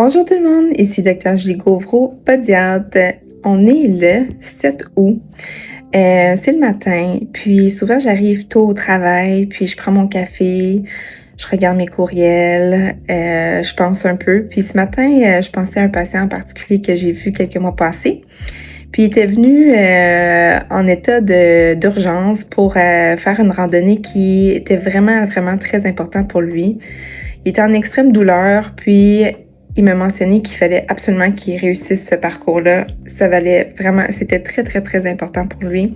Bonjour tout le monde, ici Dr. Julie Gauvreau, podiatre. On est le 7 août. C'est le matin, puis souvent j'arrive tôt au travail, puis je prends mon café, je regarde mes courriels, je pense un peu. Puis ce matin, je pensais à un patient en particulier que j'ai vu quelques mois passés. Puis il était venu en état d'urgence pour faire une randonnée qui était vraiment, vraiment très importante pour lui. Il était en extrême douleur, puis il m'a mentionné qu'il fallait absolument qu'il réussisse ce parcours-là. Ça valait vraiment, c'était très, très, très important pour lui.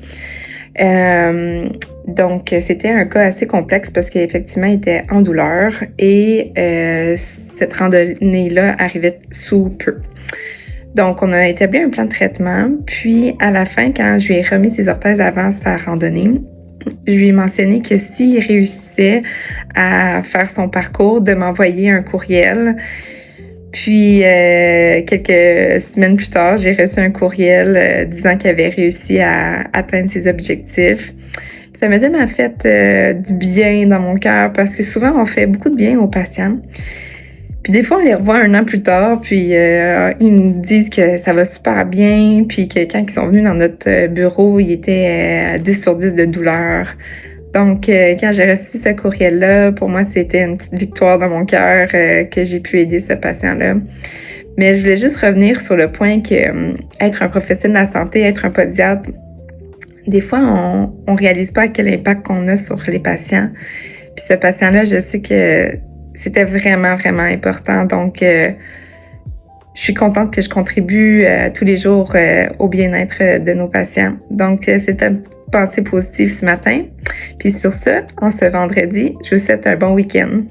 Donc, c'était un cas assez complexe parce qu'effectivement, il était en douleur et cette randonnée-là arrivait sous peu. Donc, on a établi un plan de traitement. Puis, à la fin, quand je lui ai remis ses orthèses avant sa randonnée, je lui ai mentionné que s'il réussissait à faire son parcours, de m'envoyer un courriel. Puis, quelques semaines plus tard, j'ai reçu un courriel disant qu'il avait réussi à atteindre ses objectifs. Puis ça m'a tellement fait du bien dans mon cœur parce que souvent, on fait beaucoup de bien aux patients. Puis des fois, on les revoit un an plus tard, puis ils nous disent que ça va super bien, puis que quand ils sont venus dans notre bureau, ils étaient 10 sur 10 de douleur. Donc, quand j'ai reçu ce courriel-là, pour moi, c'était une petite victoire dans mon cœur que j'ai pu aider ce patient-là. Mais je voulais juste revenir sur le point que être un professionnel de la santé, être un podiatre, des fois, on réalise pas quel impact qu'on a sur les patients. Puis ce patient-là, je sais que c'était vraiment, vraiment important. Donc, je suis contente que je contribue tous les jours au bien-être de nos patients. Donc, c'était une petite pensée positive ce matin. Puis sur ce, on se vendredi. Je vous souhaite un bon week-end.